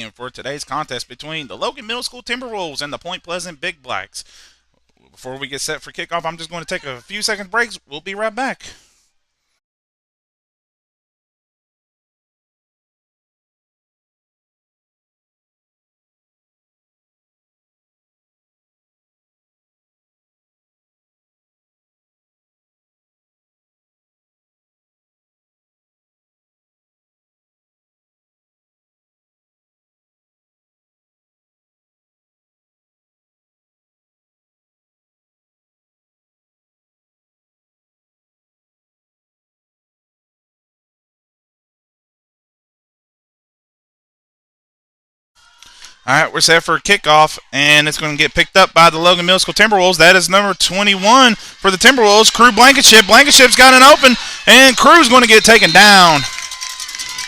And for today's contest between the Logan Middle School Timberwolves and the Point Pleasant Big Blacks. Before we get set for kickoff, I'm just going to take a few seconds breaks. We'll be right back. All right, we're set for kickoff, and it's going to get picked up by the Logan Middle School Timberwolves. That is number 21 for the Timberwolves, Crew Blankenship. Blankenship's got an open, and Crew's going to get taken down.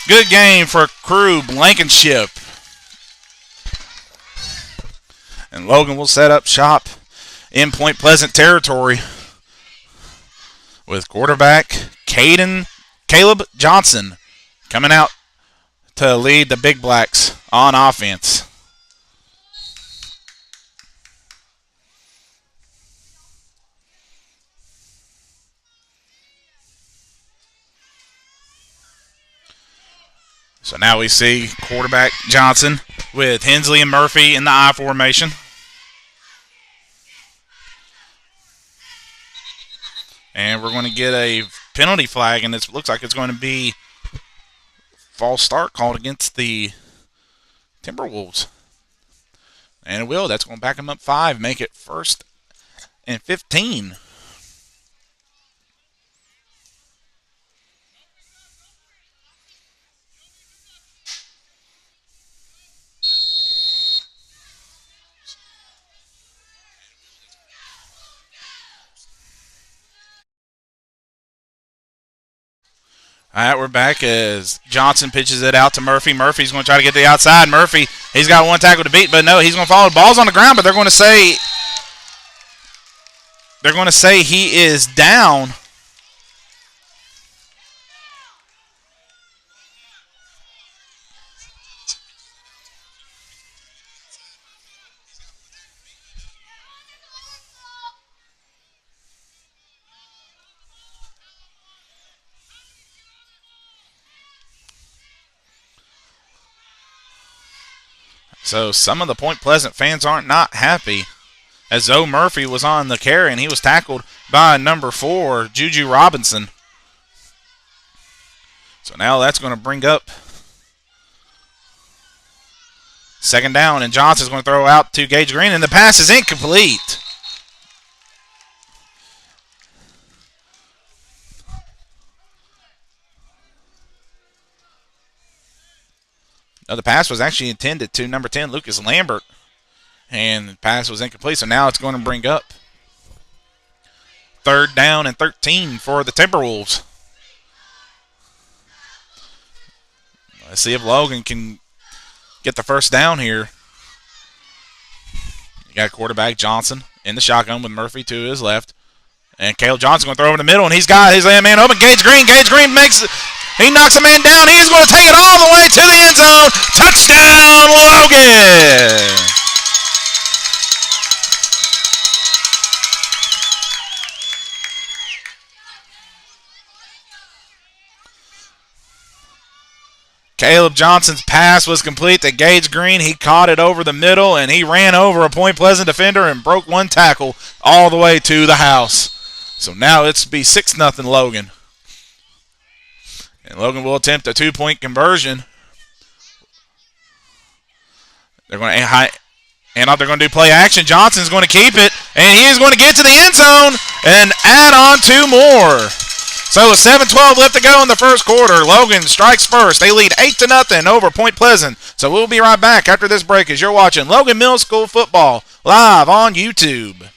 Good game for Crew Blankenship. And Logan will set up shop in Point Pleasant territory with quarterback Caleb Johnson coming out to lead the Big Blacks on offense. So now we see quarterback Johnson with Hensley and Murphy in the I formation. And we're going to get a penalty flag, and it looks like it's going to be false start called against the Timberwolves. And it will. That's going to back them up 5, make it 1st and 15. All right, we're back as Johnson pitches it out to Murphy. Murphy's going to try to get to the outside. Murphy, he's got one tackle to beat, but no, he's going to follow. The ball's on the ground, but they're going to say he is down. So some of the Point Pleasant fans aren't not happy, as Zoe Murphy was on the carry and he was tackled by number 4, Juju Robinson. So now that's going to bring up 2nd down, and Johnson's going to throw out to Gage Green, and the pass is incomplete. No, the pass was actually intended to number 10, Lucas Lambert, and the pass was incomplete, so now it's going to bring up 3rd down and 13 for the Timberwolves. Let's see if Logan can get the 1st down here. You got quarterback Johnson in the shotgun with Murphy to his left. And Caleb Johnson going to throw over the middle, and he's got his man open. Gage Green he knocks a man down. He's going to take it all the way to the end zone. Touchdown, Logan! Caleb Johnson's pass was complete to Gage Green. He caught it over the middle, and he ran over a Point Pleasant defender and broke one tackle all the way to the house. So now it's be 6-0 Logan. And Logan will attempt a 2-point conversion. They're going to do play action. Johnson's going to keep it, and he is going to get to the end zone and add on 2 more. So with 7:12 left to go in the first quarter, Logan strikes first. They lead 8-0 over Point Pleasant. So we'll be right back after this break as you're watching Logan Middle School football live on YouTube.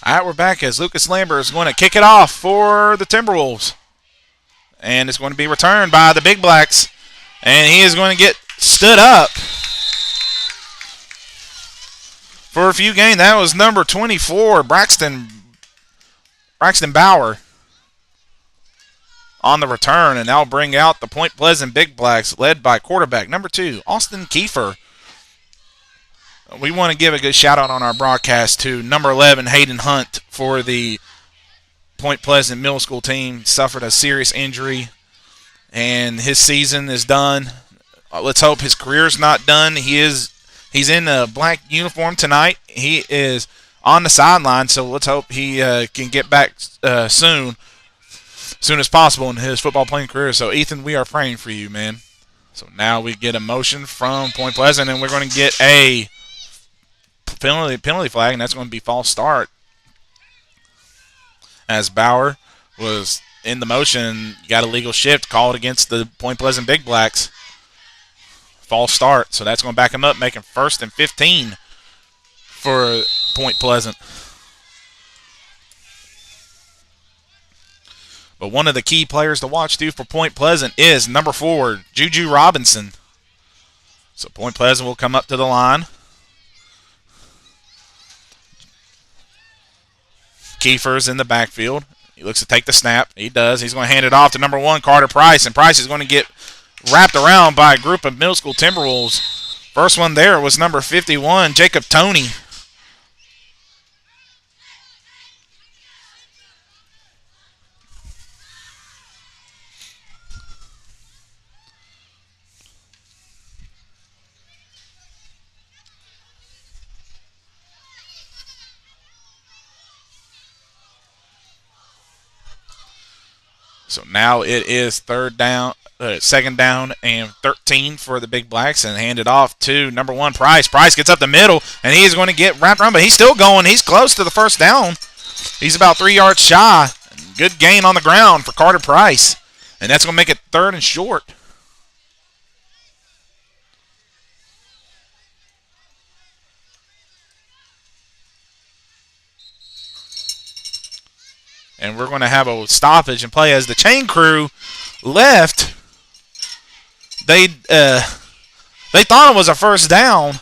All right, we're back as Lucas Lambert is going to kick it off for the Timberwolves. And it's going to be returned by the Big Blacks. And he is going to get stood up for a few games. That was number 24, Braxton Bauer, on the return. And that'll bring out the Point Pleasant Big Blacks, led by quarterback number 2, Austin Kiefer. We want to give a good shout-out on our broadcast to number 11, Hayden Hunt, for the Point Pleasant Middle School team. Suffered a serious injury, and his season is done. Let's hope his career's not done. He's in a black uniform tonight. He is on the sideline, so let's hope he can get back soon as possible in his football playing career. So, Ethan, we are praying for you, man. So now we get a motion from Point Pleasant, and we're going to get a penalty flag, and that's going to be false start, as Bauer was in the motion, got a legal shift called against the Point Pleasant Big Blacks. False start, so that's going to back him up, making 1st and 15 for Point Pleasant. But one of the key players to watch too for Point Pleasant is number 4, Juju Robinson. So Point Pleasant will come up to the line. Kiefer's in the backfield. He looks to take the snap. He does. He's going to hand it off to number 1, Carter Price. And Price is going to get wrapped around by a group of middle school Timberwolves. First one there was number 51, Jacob Toney. So now it is second down and 13 for the Big Blacks, and hand it off to number 1, Price. Price gets up the middle, and he's going to get wrapped around, but he's still going. He's close to the first down. He's about 3 yards shy. Good gain on the ground for Carter Price, and that's going to make it 3rd and short. And we're going to have a stoppage and play as the chain crew left. They thought it was a first down.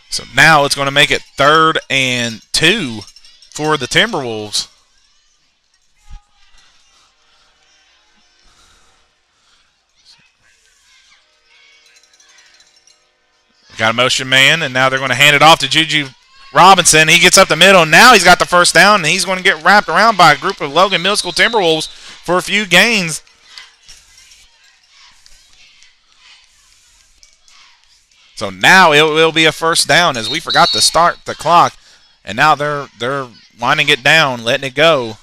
So now it's going to make it 3rd and 2 for the Timberwolves. Got a motion man, and now they're going to hand it off to Juju Robinson. He gets up the middle. Now he's got the first down, and he's going to get wrapped around by a group of Logan Middle School Timberwolves for a few gains. So now it will be a first down, as we forgot to start the clock, and now they're winding it down, letting it go.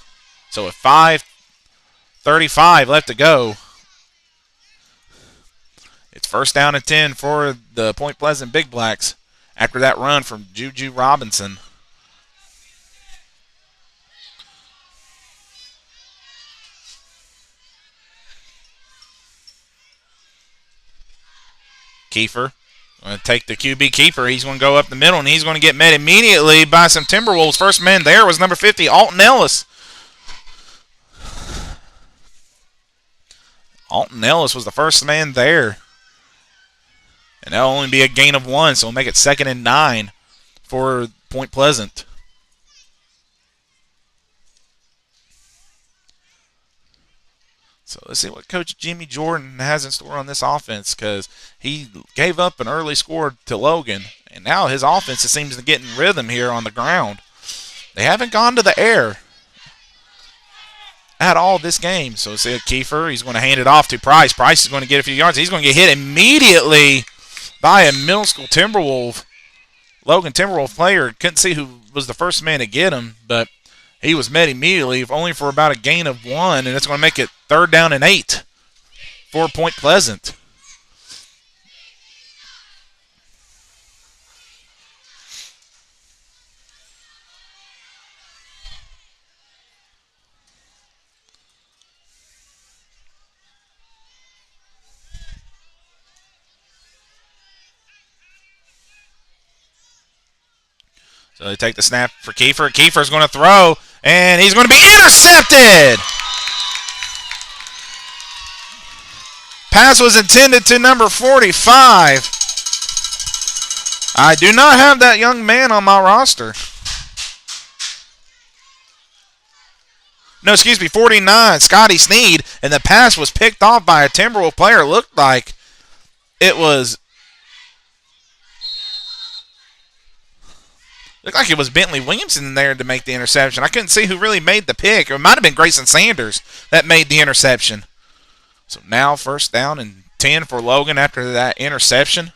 So with 5:35 left to go, it's 1st down and 10 for the Point Pleasant Big Blacks after that run from Juju Robinson. Kiefer going to take the QB keeper. He's going to go up the middle, and he's going to get met immediately by some Timberwolves. First man there was number 50, Alton Ellis. Alton Ellis was the first man there. And that'll only be a gain of 1, so we'll make it 2nd and 9 for Point Pleasant. So let's see what Coach Jimmy Jordan has in store on this offense, because he gave up an early score to Logan, and now his offense seems to get in rhythm here on the ground. They haven't gone to the air at all this game. So see Kiefer, he's going to hand it off to Price. Price is going to get a few yards. He's going to get hit immediately by a middle school Logan Timberwolf player. Couldn't see who was the first man to get him, but he was met immediately, only for about a gain of 1, and it's going to make it 3rd down and 8 for Point Pleasant. So they take the snap for Kiefer. Kiefer's going to throw, and he's going to be intercepted. Pass was intended to number 45. I do not have that young man on my roster. No, excuse me, 49, Scotty Sneed, and the pass was picked off by a Timberwolf player. It looked like it was Bentley Williamson there to make the interception. I couldn't see who really made the pick. It might have been Grayson Sanders that made the interception. So now first down and 10 for Logan after that interception.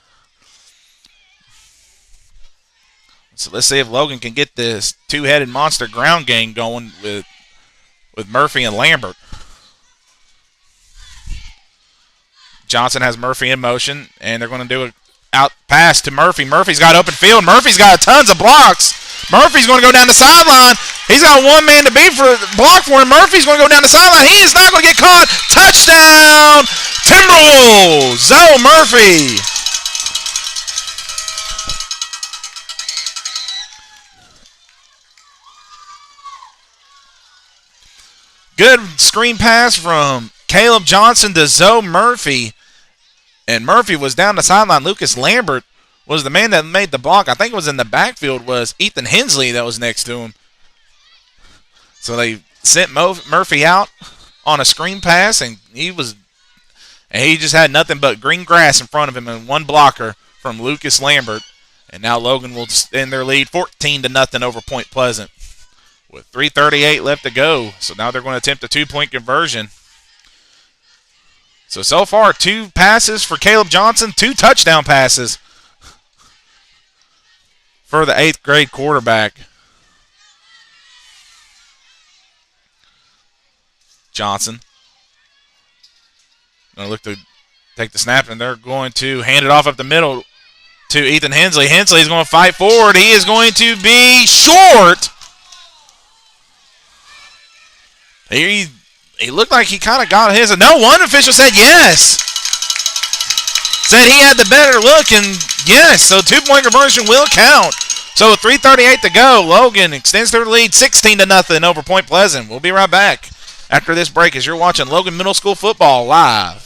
So let's see if Logan can get this two-headed monster ground game going with Murphy and Lambert. Johnson has Murphy in motion, and they're going to do a out pass to Murphy. Murphy's got open field. Murphy's got tons of blocks. Murphy's going to go down the sideline. He's got one man to beat for block for him. Murphy's going to go down the sideline. He is not going to get caught. Touchdown, Timberwolves. Zoe Murphy. Good screen pass from Caleb Johnson to Zoe Murphy. And Murphy was down the sideline. Lucas Lambert was the man that made the block. I think it was in the backfield was Ethan Hensley that was next to him. So they sent Murphy out on a screen pass, and he just had nothing but green grass in front of him and one blocker from Lucas Lambert. And now Logan will extend their lead 14-0 over Point Pleasant with 3:38 left to go. So now they're going to attempt a two-point conversion. So far, 2 passes for Caleb Johnson, 2 touchdown passes for the 8th grade quarterback. Johnson going to look to take the snap, and they're going to hand it off up the middle to Ethan Hensley. Hensley is going to fight forward. He is going to be short. He looked like he kind of got his. No, one official said yes. Said he had the better look, and yes, so two-point conversion will count. So with 3:38 to go, Logan extends their lead 16-0 over Point Pleasant. We'll be right back after this break as you're watching Logan Middle School football live.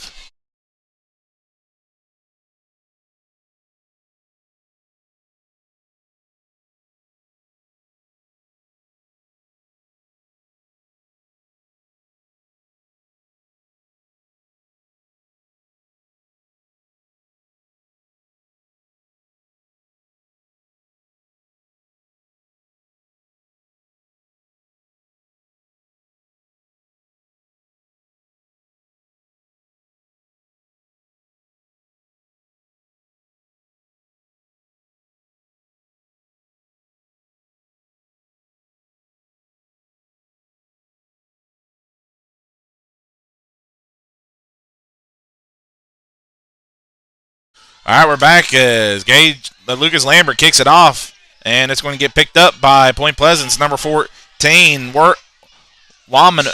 All right, we're back as Lucas Lambert kicks it off, and it's going to get picked up by Point Pleasant's number 14, Wamanen.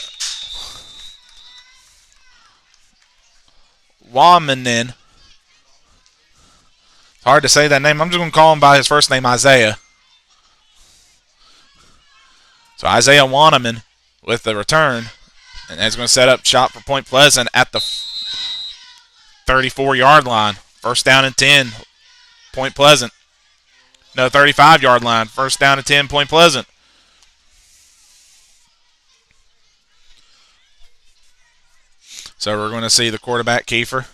It's hard to say that name. I'm just going to call him by his first name, Isaiah. So Isaiah Wanaman with the return, and that's going to set up shop for Point Pleasant at the 34-yard line. First down and 10, Point Pleasant. No, 35-yard line. First down and 10, Point Pleasant. So we're going to see the quarterback, Kiefer.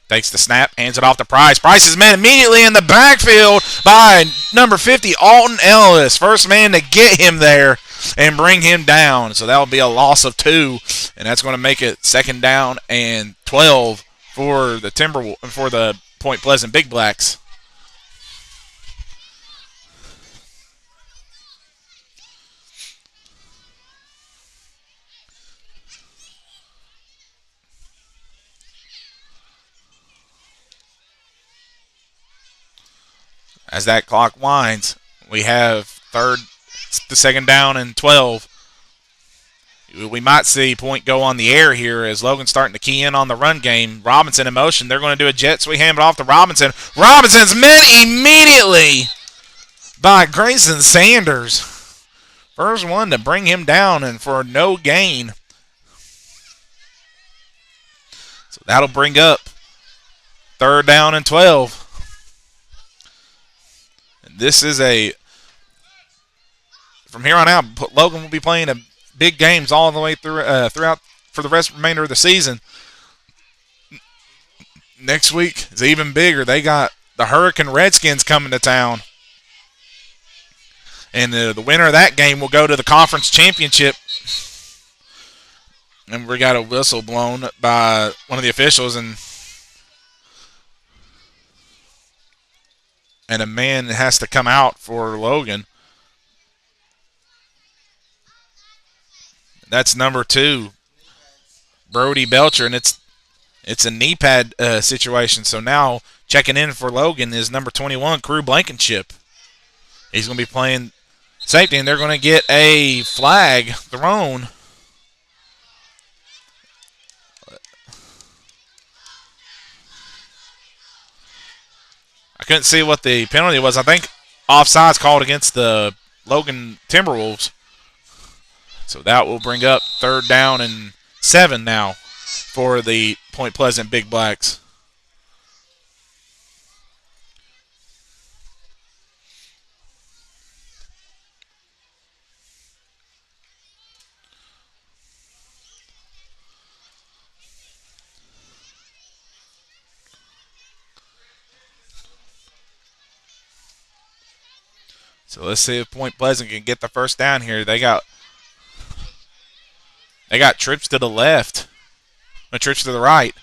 Takes the snap, hands it off to Price. Price is met immediately in the backfield by number 50, Alton Ellis. First man to get him there and bring him down. So that will be a loss of 2, and that's going to make it second down and 12 for the Point Pleasant Big Blacks. As that clock winds, we have the second down and 12. We might see Point go on the air here as Logan's starting to key in on the run game. Robinson in motion. They're going to do a jet sweep, hand it off to Robinson. Robinson's met immediately by Grayson Sanders. First one to bring him down and for no gain. So that'll bring up 3rd down and 12. And this is from here on out, Logan will be playing big games all the way throughout for the remainder of the season. Next week is even bigger. They got the Hurricane Redskins coming to town. And the winner of that game will go to the conference championship. And we got a whistle blown by one of the officials, and a man has to come out for Logan. That's number 2, Brody Belcher, and it's a knee pad situation. So now checking in for Logan is number 21, Crew Blankenship. He's going to be playing safety, and they're going to get a flag thrown. I couldn't see what the penalty was. I think offsides called against the Logan Timberwolves. So that will bring up 3rd down and 7 now for the Point Pleasant Big Blacks. So let's see if Point Pleasant can get the first down here. They got trips to the left, trips to the right.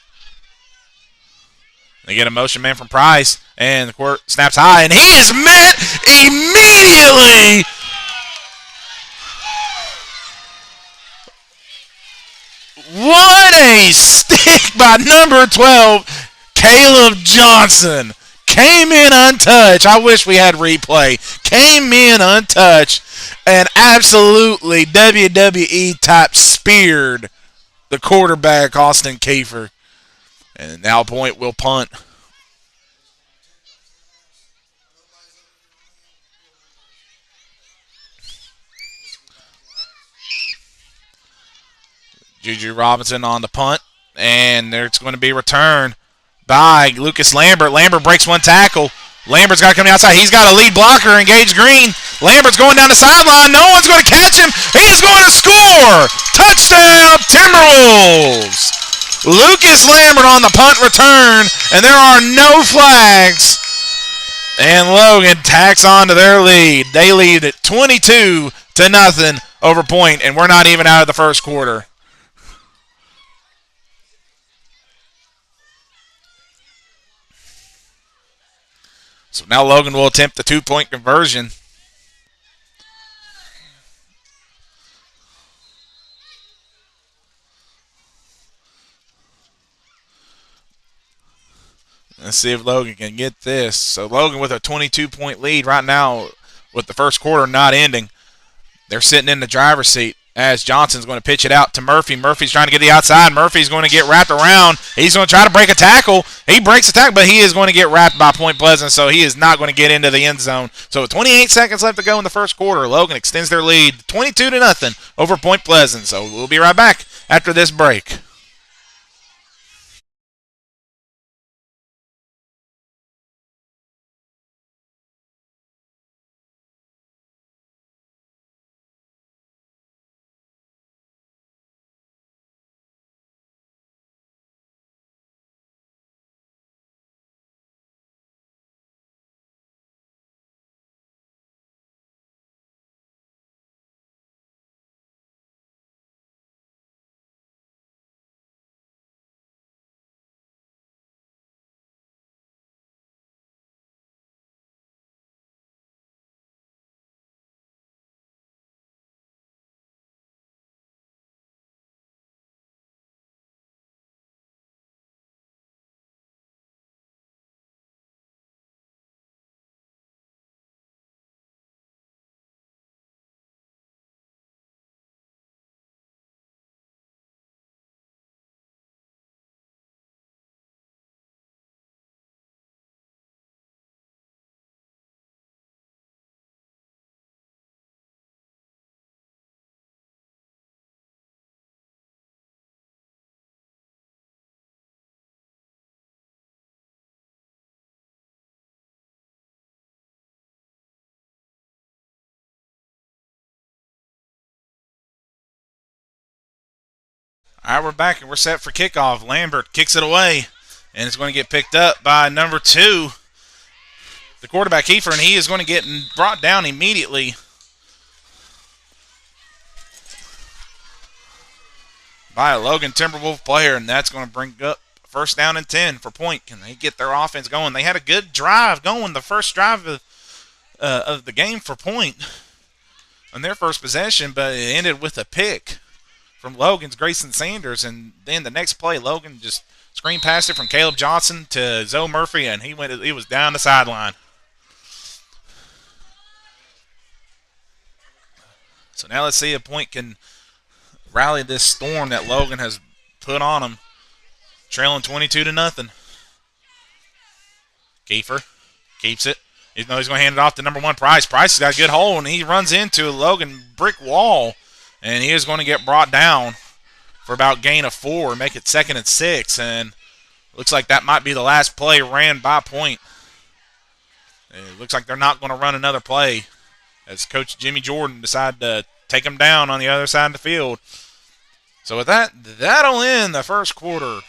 They get a motion man from Price, and the court snaps high, and he is met immediately. What a stick by number 12, Caleb Johnson. Came in untouched. I wish we had replay. Came in untouched and absolutely WWE type speared the quarterback, Austin Kiefer. And now Point will punt. Juju Robinson on the punt, and there's going to be returned by Lucas Lambert. Lambert breaks one tackle. Lambert's got to come outside. He's got a lead blocker, Engage Green. Lambert's going down the sideline. No one's going to catch him. He is going to score. Touchdown, Timberwolves. Lucas Lambert on the punt return, and there are no flags. And Logan tacks on to their lead. They lead at 22-0 over Point, and we're not even out of the first quarter. So now Logan will attempt the 2-point conversion. Let's see if Logan can get this. So Logan with a 22-point lead right now with the first quarter not ending. They're sitting in the driver's seat as Johnson's going to pitch it out to Murphy. Murphy's trying to get the outside. Murphy's going to get wrapped around. He's going to try to break a tackle. He breaks a tackle, but he is going to get wrapped by Point Pleasant, so he is not going to get into the end zone. So with 28 seconds left to go in the first quarter, Logan extends their lead 22-0 over Point Pleasant. So we'll be right back after this break. All right, we're back and we're set for kickoff. Lambert kicks it away, and it's going to get picked up by number 2, the quarterback Kiefer, and he is going to get brought down immediately by a Logan Timberwolf player, and that's going to bring up first down and 10 for Point. Can they get their offense going? They had a good drive going, the first drive of the game for Point on their first possession, but it ended with a pick from Logan's Grayson Sanders, and then the next play, Logan just screen passed it from Caleb Johnson to Zoe Murphy, and he was down the sideline. So now let's see if Point can rally this storm that Logan has put on them, trailing 22-0. Kiefer keeps it. He's going to hand it off to number 1, Price. Price has got a good hole, and he runs into a Logan brick wall, and he is going to get brought down for about gain of 4, make it 2nd and 6, and looks like that might be the last play ran by Point. It looks like they're not going to run another play as Coach Jimmy Jordan decided to take him down on the other side of the field. So with that, that'll end the first quarter.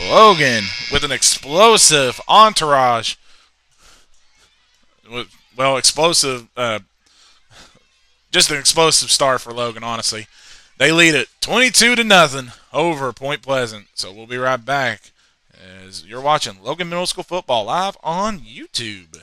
Logan with an explosive entourage. Well, explosive, just an explosive start for Logan, honestly. They lead it 22-0 over Point Pleasant. So we'll be right back as you're watching Logan Middle School football live on YouTube.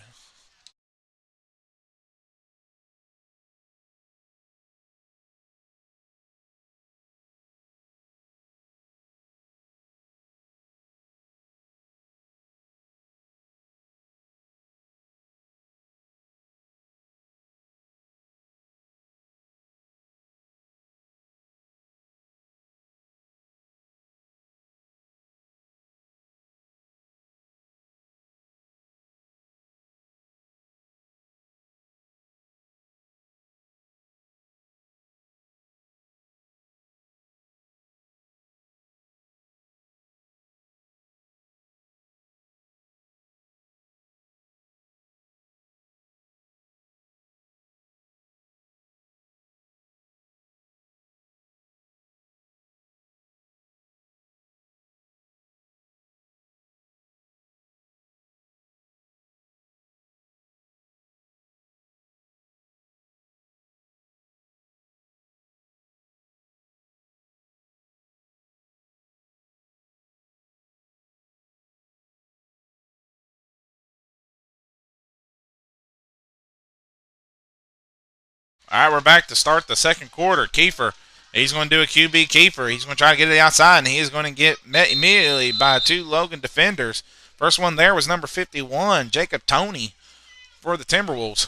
All right, we're back to start the second quarter. Kiefer, he's going to do a QB keeper. He's going to try to get to the outside, and he is going to get met immediately by 2 Logan defenders. First one there was number 51, Jacob Toney, for the Timberwolves.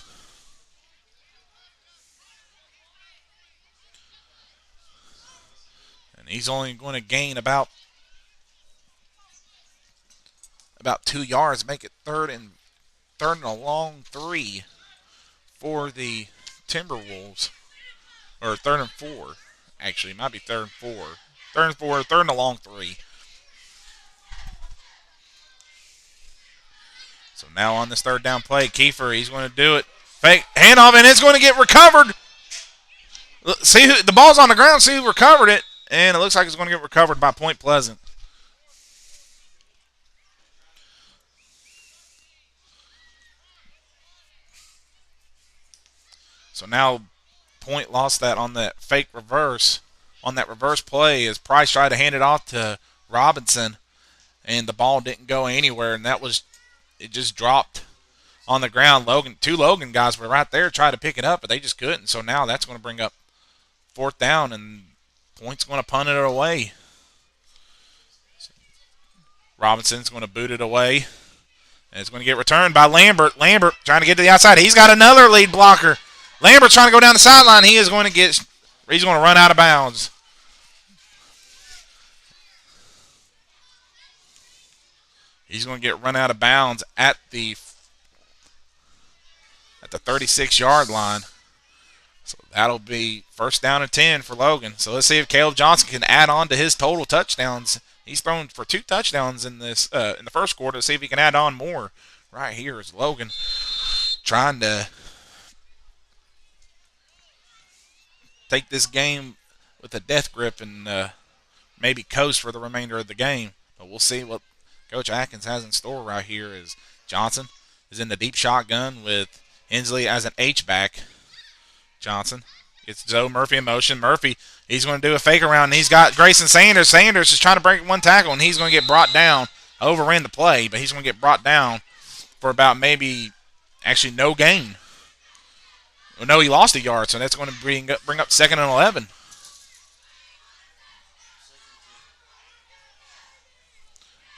And he's only going to gain about 2 yards, make it third and a long 3 for the Timberwolves, or 3rd and 4. Actually, it might be 3rd and 4. 3rd and 4, 3rd and a long 3. So now on this 3rd down play, Kiefer, he's going to do it. Fake handoff, and it's going to get recovered. See who the ball's on the ground. See who recovered it, and it looks like it's going to get recovered by Point Pleasant. So now Point lost that on that fake reverse. On that reverse play, as Price tried to hand it off to Robinson, and the ball didn't go anywhere, and it just dropped on the ground. 2 Logan guys were right there trying to pick it up, but they just couldn't. So now that's going to bring up 4th down, and Point's going to punt it away. Robinson's going to boot it away, and it's going to get returned by Lambert. Lambert trying to get to the outside. He's got another lead blocker. Lambert trying to go down the sideline. He's going to run out of bounds. He's going to get run out of bounds at the 36-yard line. So that'll be first down and 10 for Logan. So let's see if Caleb Johnson can add on to his total touchdowns. He's thrown for 2 touchdowns in this in the first quarter. See if he can add on more. Right here is Logan trying to take this game with a death grip and maybe coast for the remainder of the game. But we'll see what Coach Atkins has in store right here. As Johnson is in the deep shotgun with Hensley as an H-back. Johnson gets Zoe Murphy in motion. Murphy, he's going to do a fake around, and he's got Grayson Sanders. Sanders is trying to break one tackle, and he's going to get brought down. Overran the play, but he's going to get brought down for about maybe actually no gain. Well, no, he lost a yard, so that's going to bring up 2nd and 11.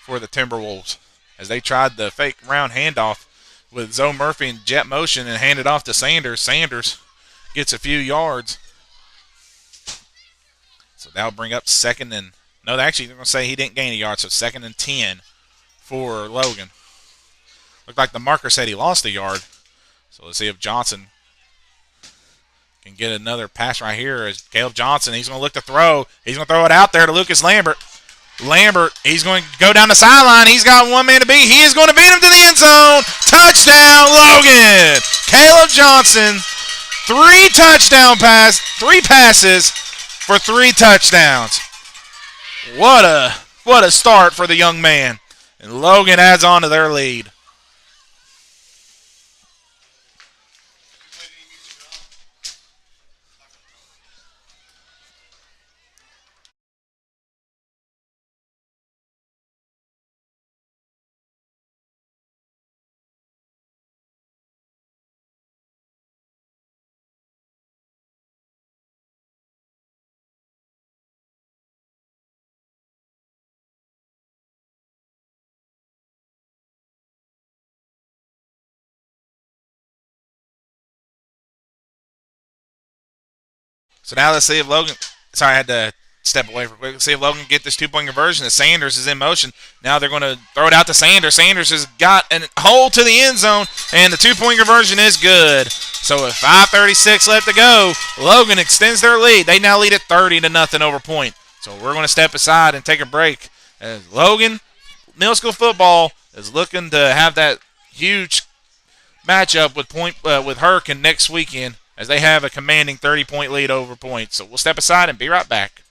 For the Timberwolves, as they tried the fake round handoff with Zoe Murphy in jet motion and handed off to Sanders. Sanders gets a few yards. So that'll bring up 2nd and... No, actually, they're going to say he didn't gain a yard, so 2nd and 10 for Logan. Looked like the marker said he lost a yard. So let's see if Johnson can get another pass right here. As Caleb Johnson, he's going to look to throw. He's going to throw it out there to Lucas Lambert. Lambert, he's going to go down the sideline. He's got one man to beat. He is going to beat him to the end zone. Touchdown, Logan. Caleb Johnson, 3 passes for 3 touchdowns. What a start for the young man. And Logan adds on to their lead. So now let's see if Logan... Sorry, I had to step away for a quick. Let's see if Logan can get this 2-point conversion as Sanders is in motion. Now they're going to throw it out to Sanders. Sanders has got a hole to the end zone, and the 2-point conversion is good. So with 5:36 left to go, Logan extends their lead. They now lead at 30-0 over Point. So we're going to step aside and take a break as Logan Middle School football is looking to have that huge matchup with with Hurricane next weekend, as they have a commanding 30-point lead over Point. So we'll step aside and be right back.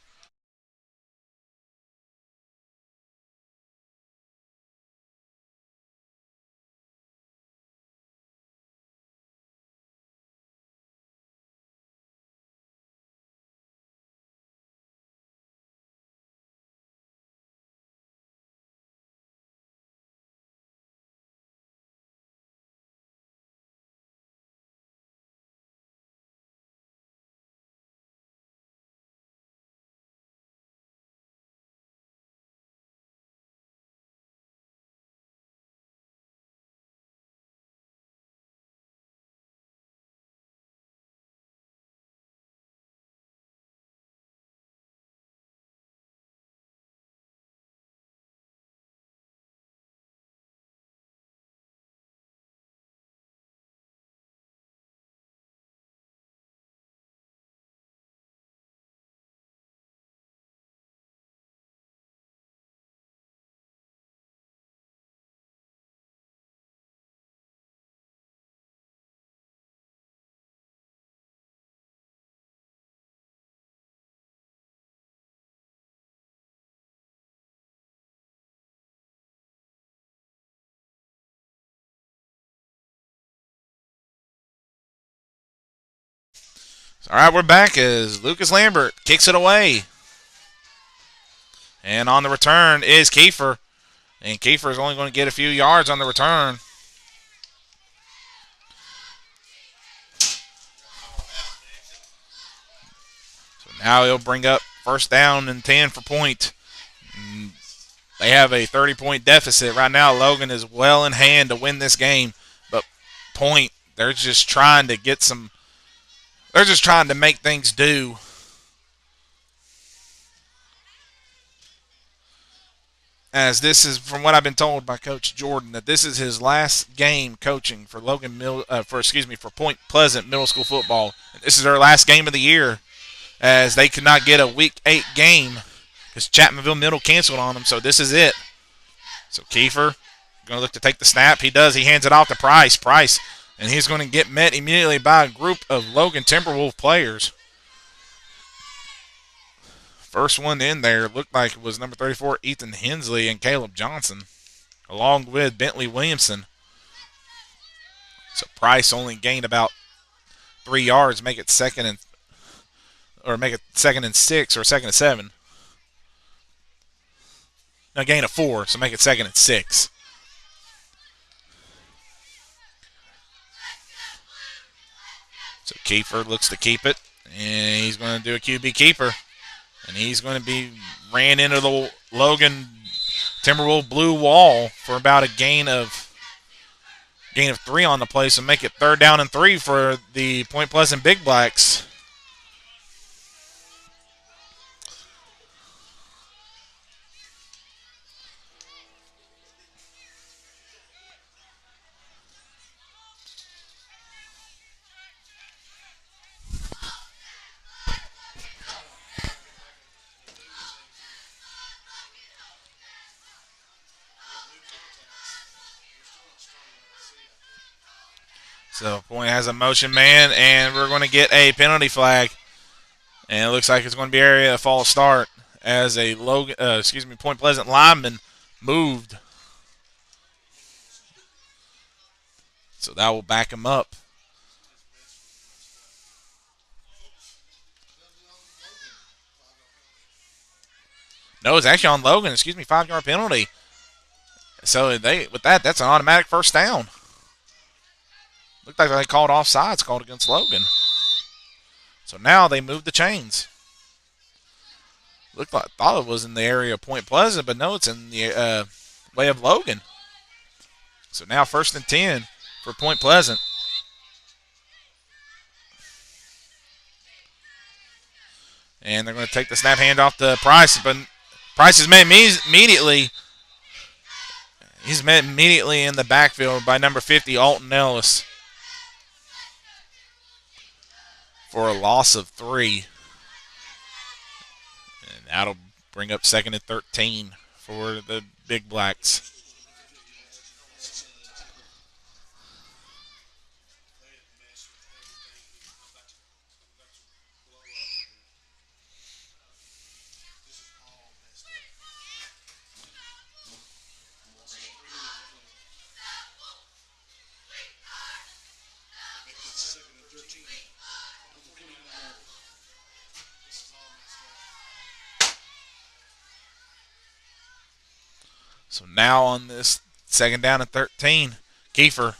All right, we're back as Lucas Lambert kicks it away. And on the return is Kiefer. And Kiefer is only going to get a few yards on the return. So now he'll bring up 1st down and 10 for Point. They have a 30-point deficit. Right now, Logan is well in hand to win this game. But Point, they're just trying to get some... They're just trying to make things do. As this is, from what I've been told by Coach Jordan, that this is his last game coaching for for Point Pleasant Middle School football. And this is their last game of the year, as they could not get a Week 8 game because Chapmanville Middle canceled on them. So this is it. So Kiefer going to look to take the snap. He does. He hands it off to Price. And he's going to get met immediately by a group of Logan Timberwolf players. First one in there looked like it was number 34, Ethan Hensley, and Caleb Johnson, along with Bentley Williamson. So Price only gained about 3 yards, make it second and 6 or second and 7. No, gain of 4, so make it second and 6. So Kiefer looks to keep it, and he's going to do a QB keeper. And he's going to be ran into the Logan Timberwolf blue wall for about a gain of 3 on the play, so make it 3rd down and 3 for the Point Pleasant Big Blacks. So Point has a motion man, and we're going to get a penalty flag. And it looks like it's going to be area of false start as a Point Pleasant lineman moved. So that will back him up. No, it's actually on Logan. 5-yard penalty. So that's an automatic first down. Looked like they called offsides called against Logan. So now they moved the chains. Thought it was in the area of Point Pleasant, but no, it's in the way of Logan. So now 1st and 10 for Point Pleasant. And they're going to take the snap handoff to Price, but Price is met immediately. He's met immediately in the backfield by number 50, Alton Ellis, for a loss of 3. And that'll bring up 2nd and 13 for the Big Blacks. So now on this 2nd down and 13, Kiefer,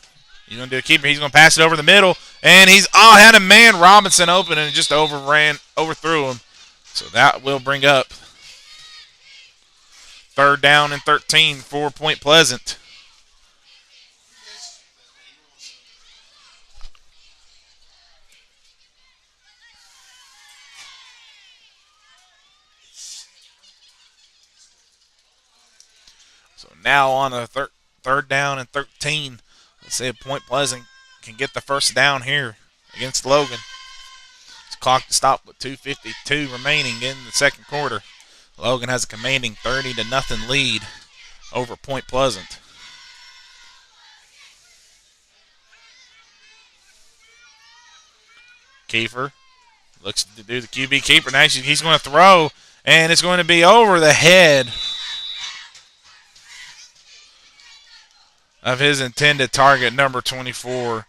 he's going to do a keeper. He's going to pass it over the middle, and he's had a man Robinson open and just overthrew him. So that will bring up 3rd down and 13 for Point Pleasant. So now on a 3rd down and 13. Let's see if Point Pleasant can get the first down here against Logan. It's clock to stop with 2:52 remaining in the 2nd quarter. Logan has a commanding 30-0 lead over Point Pleasant. Kiefer looks to do the QB keeper. Now he's going to throw, and it's going to be over the head of his intended target, number 24,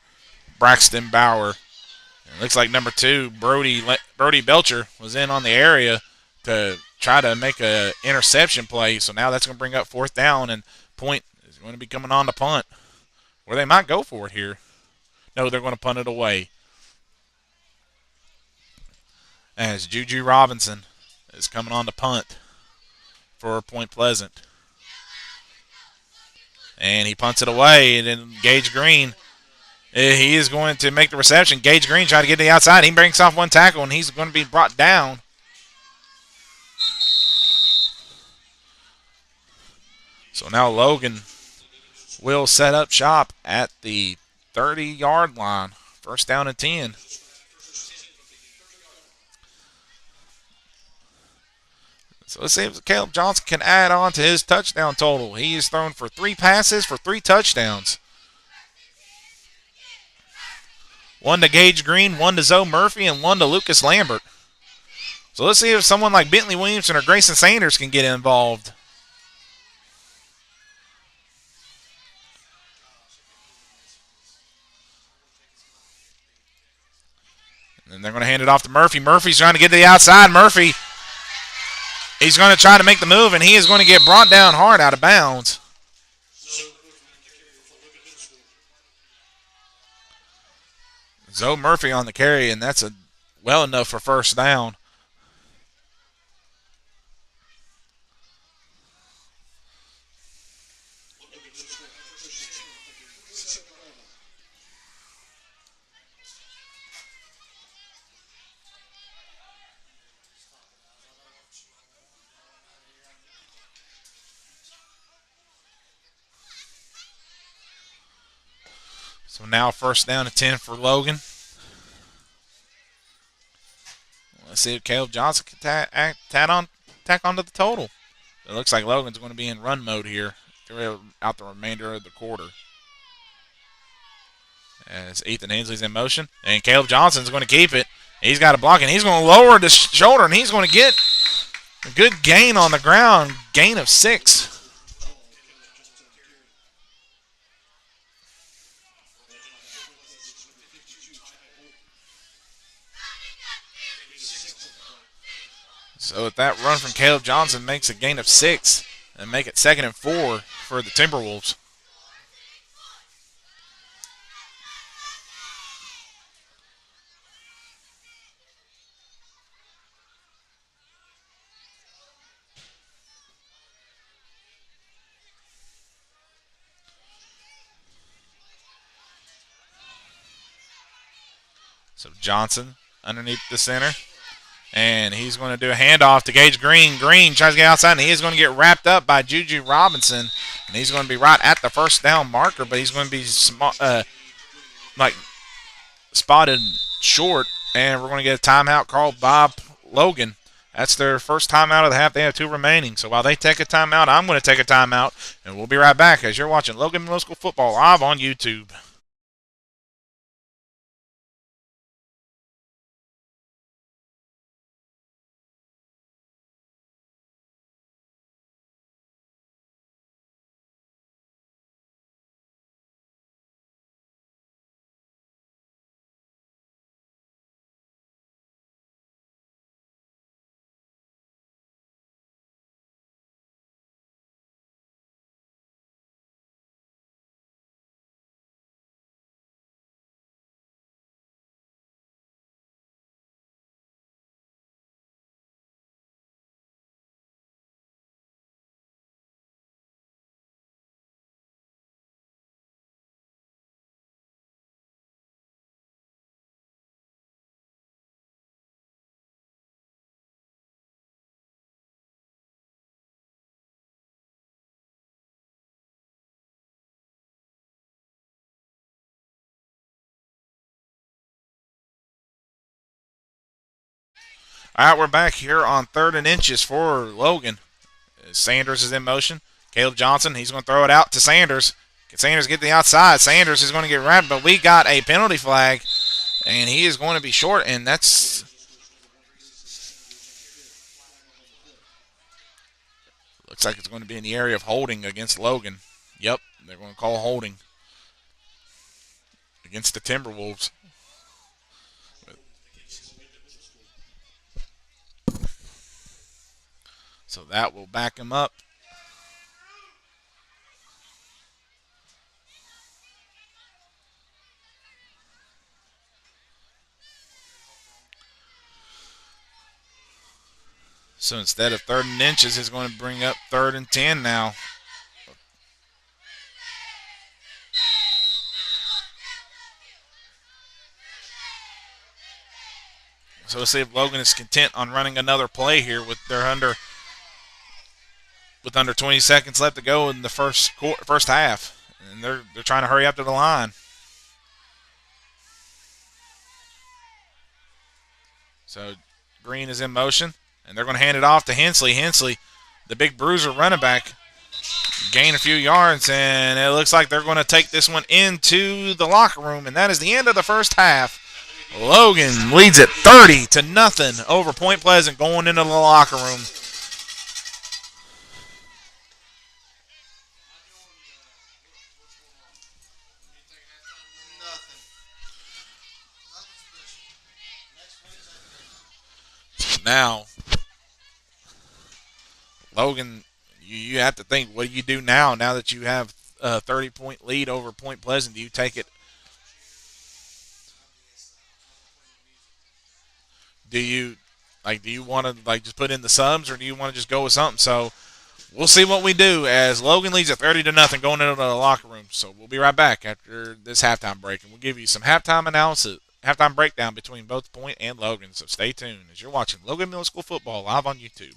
Braxton Bauer. It looks like number 2, Brody Belcher, was in on the area to try to make an interception play. So now that's going to bring up 4th down, and Point is going to be coming on to punt, or they might go for it here. No, they're going to punt it away, as Juju Robinson is coming on to punt for Point Pleasant. And he punts it away, and then Gage Green, he is going to make the reception. Gage Green trying to get to the outside. He breaks off 1 tackle, and he's going to be brought down. So now Logan will set up shop at the 30-yard line. 1st down and 10. So let's see if Caleb Johnson can add on to his touchdown total. He is thrown for 3 passes for 3 touchdowns. 1 to Gage Green, 1 to Zoe Murphy, and 1 to Lucas Lambert. So let's see if someone like Bentley Williamson or Grayson Sanders can get involved. And they're going to hand it off to Murphy. Murphy's trying to get to the outside. Murphy, he's going to try to make the move, and he is going to get brought down hard out of bounds. Zoe Murphy on the carry, and that's well enough for first down. So now first down and 10 for Logan. Let's see if Caleb Johnson can tack onto the total. It looks like Logan's going to be in run mode here throughout the remainder of the quarter. As Ethan Hensley's in motion. And Caleb Johnson's going to keep it. He's got a block, and he's going to lower the shoulder, and he's going to get a good gain on the ground. Gain of 6. So with that run from Caleb Johnson makes a gain of 6 and make it 2nd and 4 for the Timberwolves. So Johnson underneath the center. And he's going to do a handoff to Gage Green. Green tries to get outside, and he is going to get wrapped up by Juju Robinson. And he's going to be right at the first down marker, but he's going to be spotted short. And we're going to get a timeout called by Logan. That's their first timeout of the half. They have 2 remaining. So while they take a timeout, I'm going to take a timeout. And we'll be right back as you're watching Logan Middle School Football live on YouTube. All right, we're back here on 3rd and inches for Logan. Sanders is in motion. Caleb Johnson, he's going to throw it out to Sanders. Can Sanders get to the outside? Sanders is going to get wrapped, but we got a penalty flag, and he is going to be short, and that's... Looks like it's going to be in the area of holding against Logan. Yep, they're going to call holding against the Timberwolves. So that will back him up. So instead of 3rd and inches, he's going to bring up 3rd and 10 now. So let's see if Logan is content on running another play here with under 20 seconds left to go in the first half. And they're trying to hurry up to the line. So Green is in motion, and they're going to hand it off to Hensley. Hensley, the big bruiser running back, gain a few yards, and it looks like they're going to take this one into the locker room, and that is the end of the first half. Logan leads it 30-0 over Point Pleasant going into the locker room. Now, Logan, you have to think, what do you do now that you have a 30-point lead over Point Pleasant? Do you take it? Do you want to just put in the subs, or do you want to just go with something? So we'll see what we do as Logan leads at 30-0 going into the locker room. So we'll be right back after this halftime break, and we'll give you some halftime analysis, halftime breakdown between both Point and Logan. So stay tuned as you're watching Logan Middle School football live on YouTube.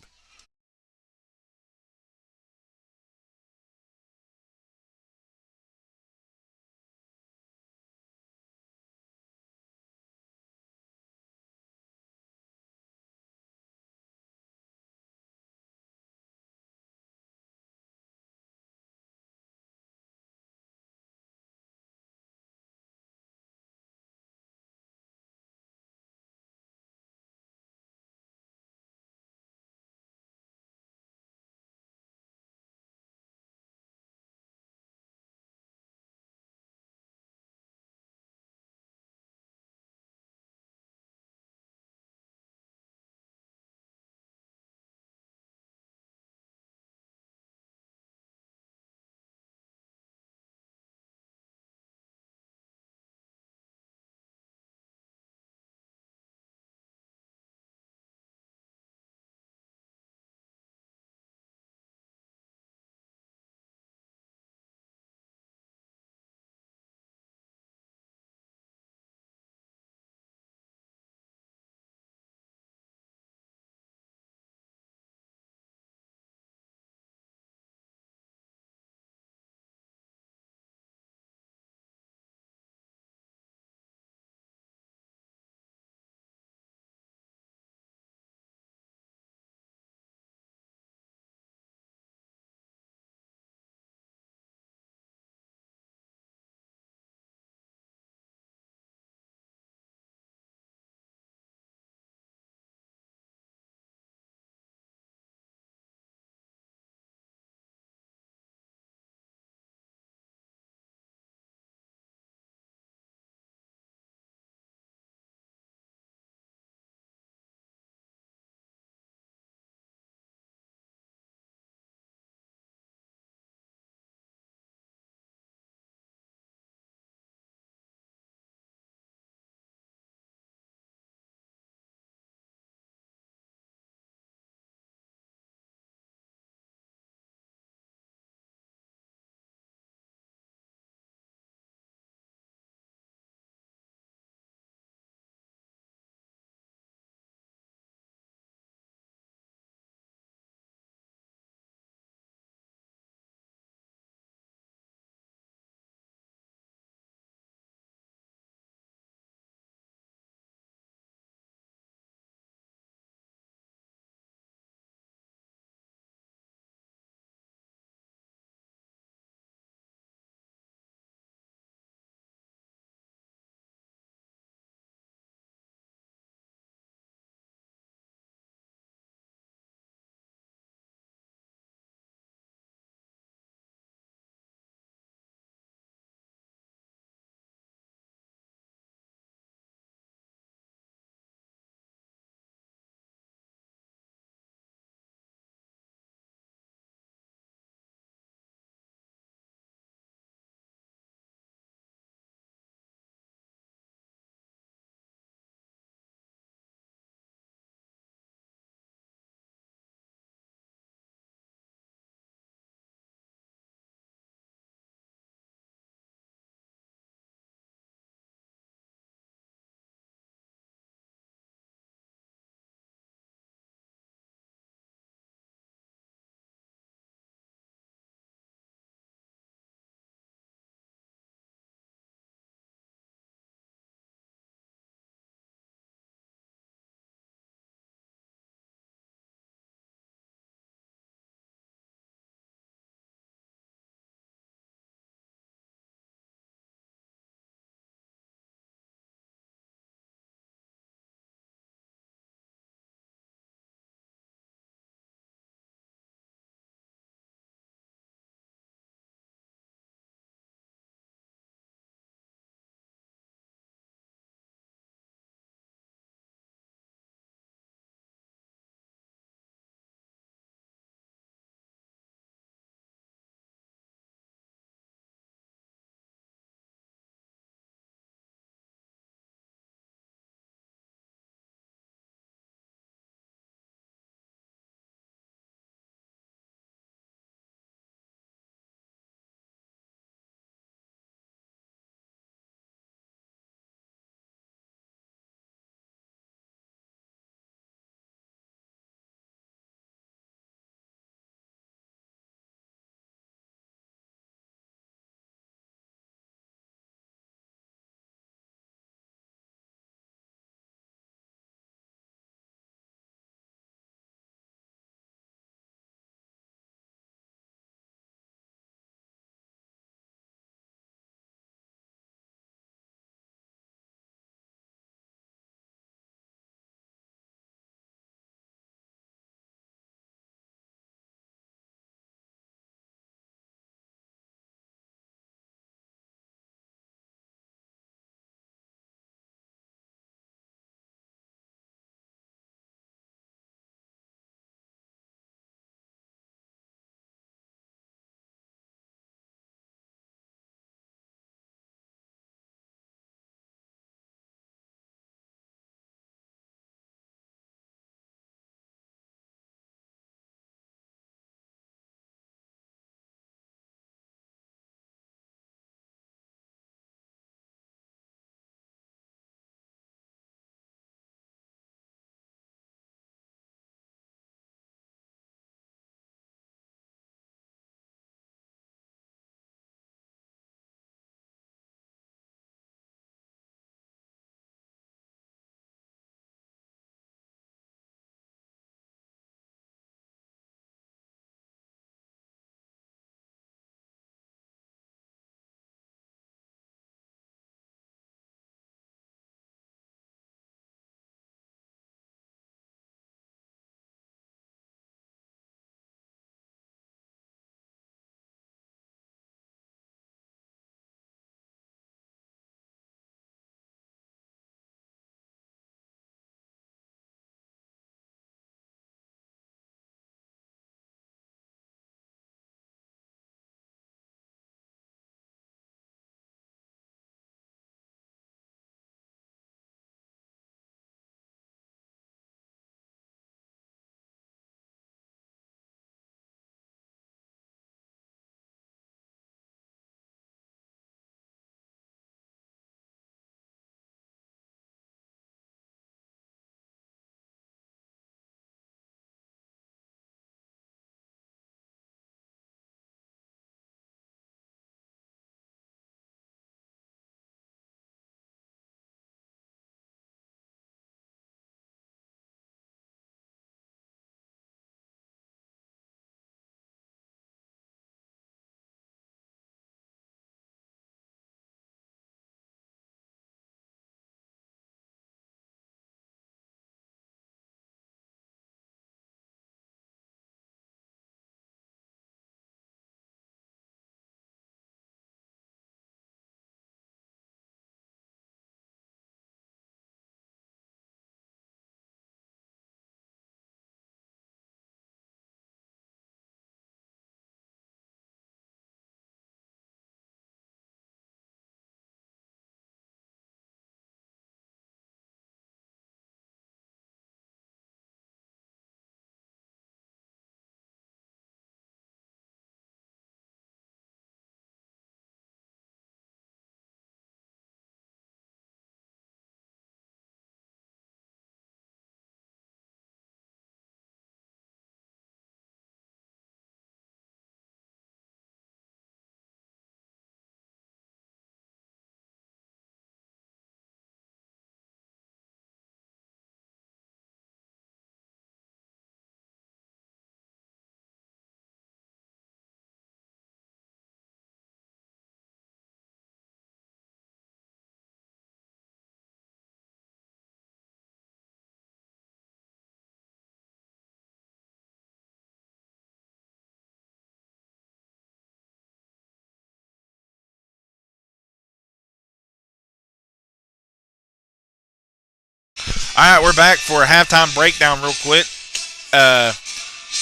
All right, we're back for a halftime breakdown real quick.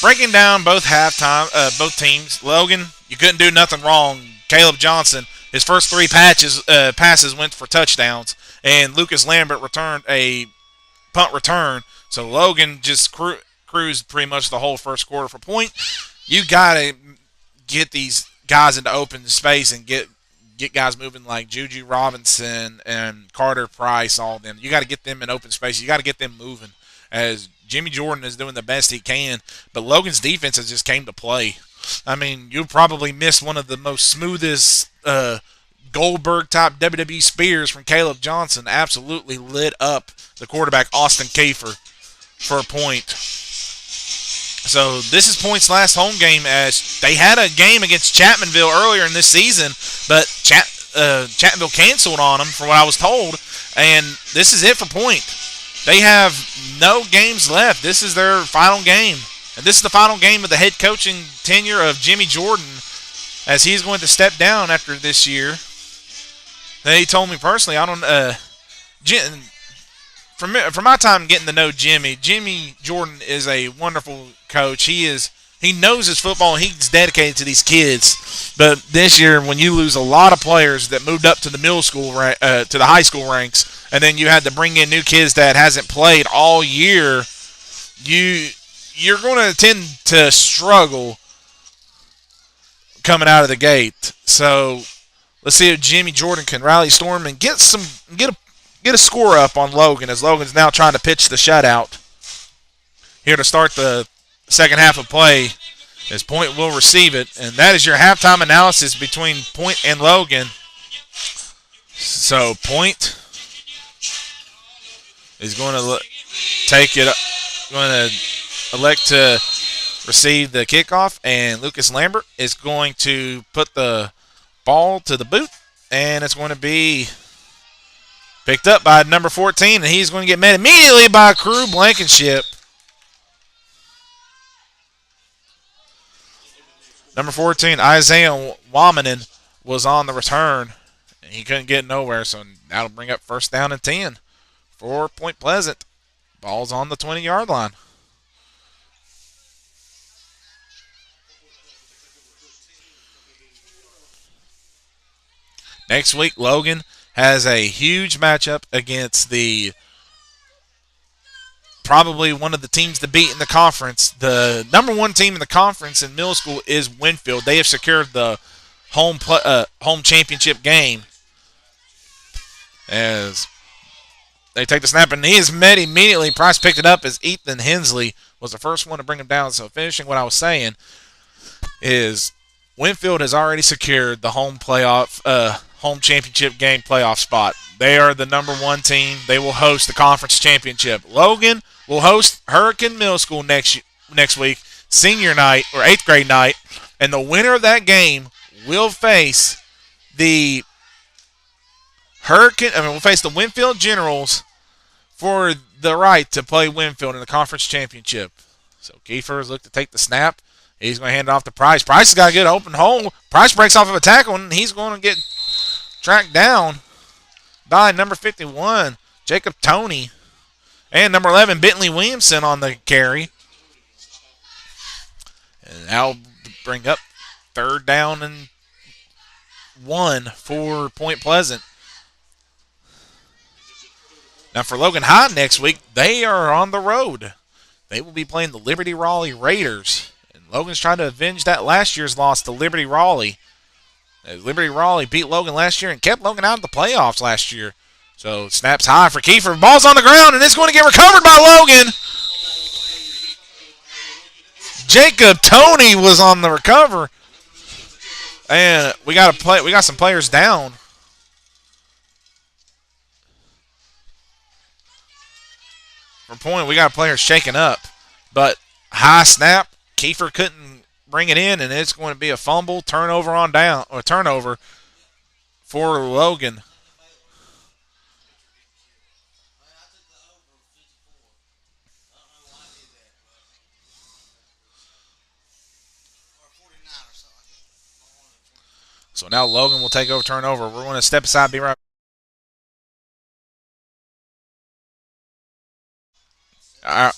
Breaking down both teams. Logan, you couldn't do nothing wrong. Caleb Johnson, his first three passes went for touchdowns, and Lucas Lambert returned a punt return. So Logan just cruised pretty much the whole first quarter for point. You got to get these guys into open space and get guys moving like Juju Robinson and Carter Price, all of them. You got to get them in open space. You got to get them moving as Jimmy Jordan is doing the best he can. But Logan's defense has just came to play. I mean, you'll probably miss one of the most smoothest Goldberg-type WWE spears from Caleb Johnson. Absolutely lit up the quarterback, Austin Kiefer, for a point. So this is Point's last home game, as they had a game against Chapmanville earlier in this season, but Chapmanville canceled on them, from what I was told, and this is it for Point. They have no games left. This is their final game, and this is the final game of the head coaching tenure of Jimmy Jordan, as he's going to step down after this year. He told me personally, from my time getting to know Jimmy Jordan is a wonderful coach. He knows his football, and he's dedicated to these kids. But this year, when you lose a lot of players that moved up to the middle school, to the high school ranks, and then you had to bring in new kids that hasn't played all year, you're going to tend to struggle coming out of the gate. So let's see if Jimmy Jordan can rally storm and get a score up on Logan, as Logan's now trying to pitch the shutout here to start the second half of play, as Point will receive it. And that is your halftime analysis between Point and Logan. So Point is going to elect to receive the kickoff, and Lucas Lambert is going to put the ball to the boot, and it's going to be picked up by number 14, and he's going to get met immediately by Crew Blankenship. Number 14, Isaiah Wamanen, was on the return, and he couldn't get nowhere, so that'll bring up first down and 10 for Point Pleasant. Ball's on the 20-yard line. Next week, Logan has a huge matchup against probably one of the teams to beat in the conference. The number one team in the conference in middle school is Winfield. They have secured the home championship game, as they take the snap, and he is met immediately. Price picked it up as Ethan Hensley was the first one to bring him down. So finishing what I was saying is Winfield has already secured the home championship game playoff spot. They are the number one team. They will host the conference championship. Logan will host Hurricane Middle School next week, senior night or 8th grade night, and the winner of that game will face the Winfield Generals for the right to play Winfield in the conference championship. So Kiefer look to take the snap. He's going to hand it off to Price. Price has got a good open hole. Price breaks off of a tackle, and he's going to get tracked down by number 51, Jacob Toney, and number 11, Bentley Williamson on the carry. And that'll bring up third down and 1 for Point Pleasant. Now for Logan High next week, they are on the road. They will be playing the Liberty Raleigh Raiders. And Logan's trying to avenge that last year's loss to Liberty Raleigh. Liberty Raleigh beat Logan last year and kept Logan out of the playoffs last year. So snaps high for Kiefer. Ball's on the ground, and it's going to get recovered by Logan. Jacob Toney was on the recover. And we got some players down. For Point, we got players shaking up. But high snap, Kiefer couldn't bring it in, and it's going to be a fumble, turnover for Logan. So now Logan will take over turnover. We're going to step aside, be right back. Uh,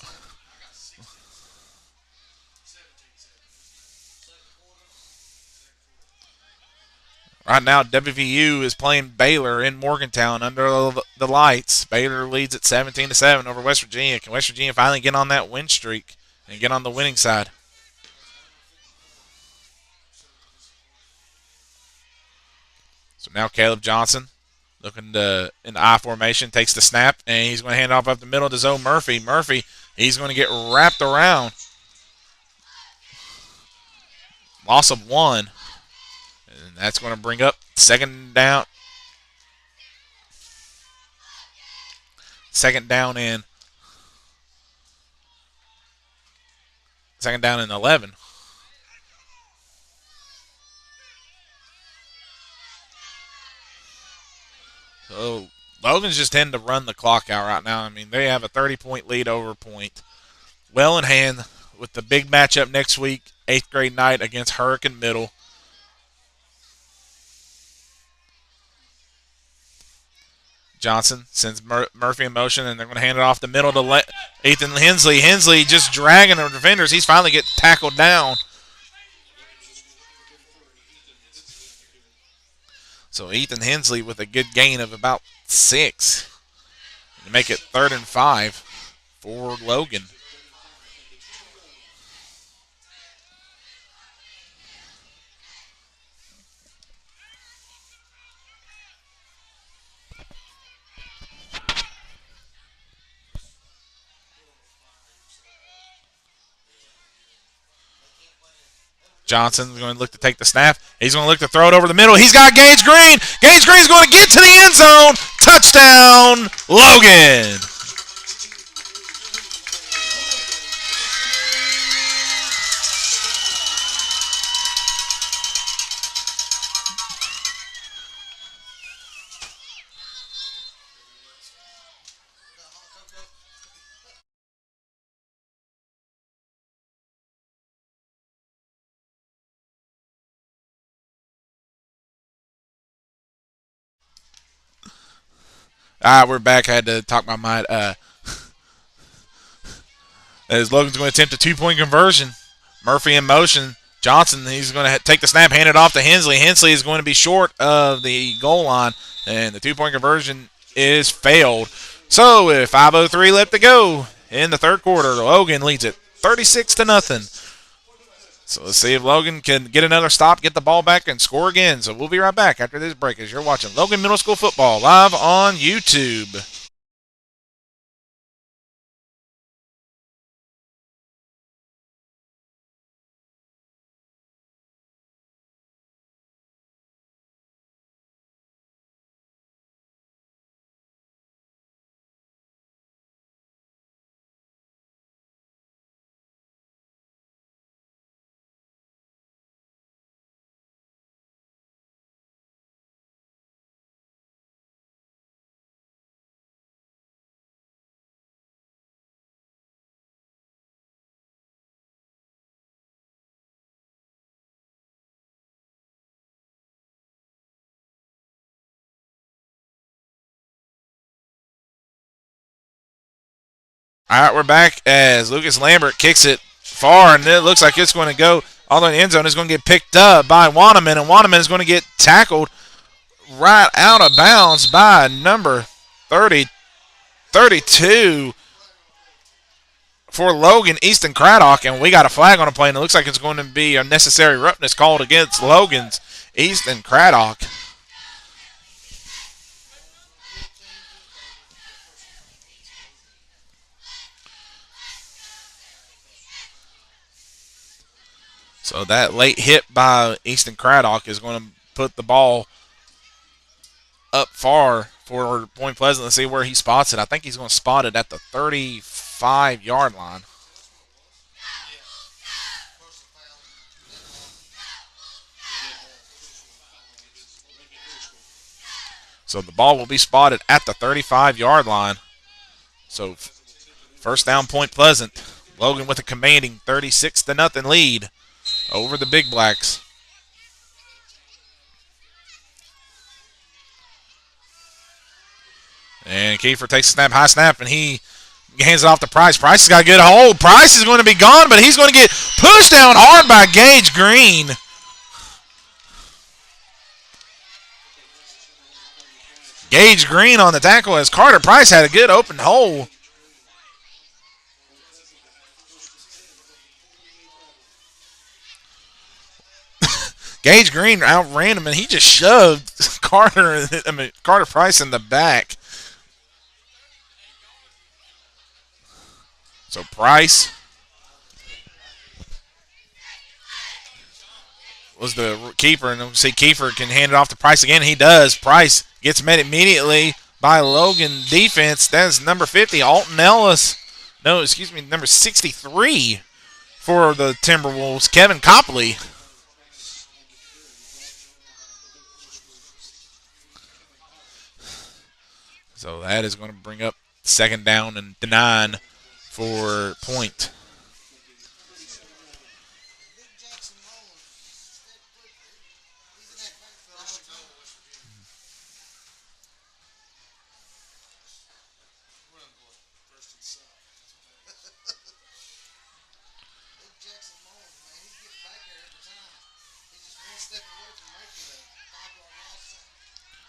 right now, WVU is playing Baylor in Morgantown under the lights. Baylor leads at 17-7 over West Virginia. Can West Virginia finally get on that win streak and get on the winning side? So now Caleb Johnson looking to in the I formation, takes the snap, and he's going to hand it off up the middle to Zoe Murphy. Murphy, he's going to get wrapped around. Loss of one. And that's going to bring up second down. Second down in 11. So Logan's just tend to run the clock out right now. I mean, they have a 30-point lead over Point. Well in hand with the big matchup next week, 8th grade night against Hurricane Middle. Johnson sends Murphy in motion, and they're going to hand it off the middle to Ethan Hensley. Hensley just dragging the defenders. He's finally getting tackled down. So Ethan Hensley with a good gain of about 6 to make it 3rd and 5 for Logan. Johnson's going to look to take the snap. He's going to look to throw it over the middle. He's got Gage Green. Gage Green's going to get to the end zone. Touchdown, Logan. All right, we're back. I had to talk my mind. As Logan's going to attempt a 2-point conversion. Murphy in motion. Johnson, he's going to take the snap, hand it off to Hensley. Hensley is going to be short of the goal line, and the 2-point conversion is failed. So with 5:03 left to go in the third quarter, Logan leads it 36-0. So let's see if Logan can get another stop, get the ball back, and score again. So we'll be right back after this break as you're watching Logan Middle School Football live on YouTube. All right, we're back as Lucas Lambert kicks it far, and it looks like it's going to go all the way in the end zone. It's going to get picked up by Wanneman, and Wanneman is going to get tackled right out of bounds by number 32 for Logan, Easton Craddock, and we got a flag on the play, and it looks like it's going to be a necessary roughness called against Logan's Easton Craddock. So that late hit by Easton Craddock is going to put the ball up far for Point Pleasant. Let's see where he spots it. I think he's going to spot it at the 35-yard line. So the ball will be spotted at the 35-yard line. So first down, Point Pleasant. Logan with a commanding 36-0 lead over the Big Blacks. And Kiefer takes a snap, high snap, and he Hands it off to Price. Price has got a good hold. Price is going to be gone, but he's going to get pushed down hard by Gage Green. Gage Green on the tackle as Carter Price had a good open hole. Gage Green outran him, and he just shoved Carter Price in the back. So Price was the keeper, and we'll see Kiefer can hand it off to Price again. He does. Price gets met immediately by Logan defense. That's number 50, Alton Ellis. No, excuse me, number 63 for the Timberwolves, Kevin Copley. So that is going to bring up second down and 9 for Point.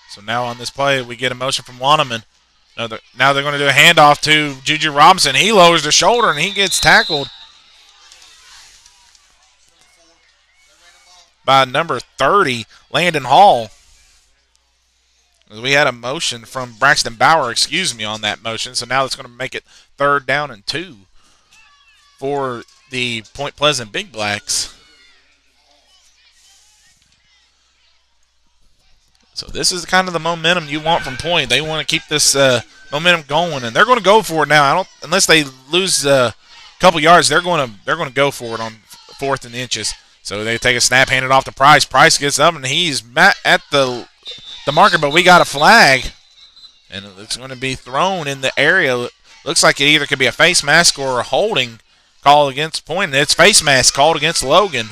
So now on this play, we get a motion from Wanneman. Now they're going to do a handoff to Juju Robinson. He lowers the shoulder, and he gets tackled by number 30, Landon Hall. We had a motion from Braxton Bauer, on that motion. So now it's going to make it third down and 2 for the Point Pleasant Big Blacks. So this is kind of the momentum you want from Point. They want to keep this momentum going, and they're going to go for it now. Unless they lose a couple yards, they're going to go for it on 4th and inches. So they take a snap, hand it off to Price. Price gets up, and he's at the marker, but we got a flag, and it's going to be thrown in the area. Looks like it either could be a face mask or a holding call against Point, and it's face mask called against Logan.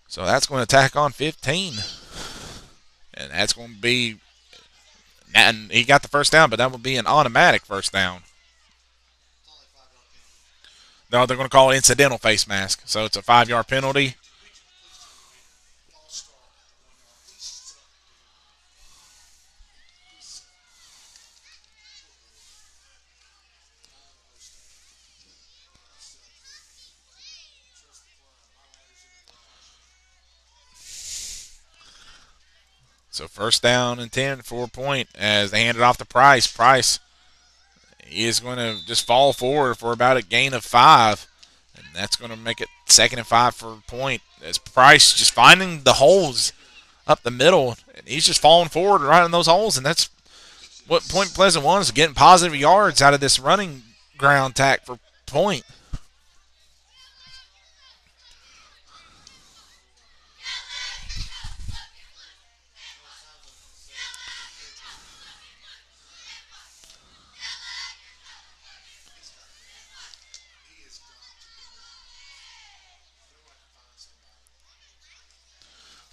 So that's going to tack on 15. And that's going to be, and he got the first down, but that will be an automatic first down. No, they're going to call it incidental face mask. So it's a 5-yard penalty. So first down and 10, 4 Point as they hand it off to Price. Price is going to just fall forward for about a gain of 5. And that's going to make it 2nd and 5 for Point. As Price just finding the holes up the middle. And he's just falling forward right in those holes. And that's what Point Pleasant wants, getting positive yards out of this running ground tack for Point.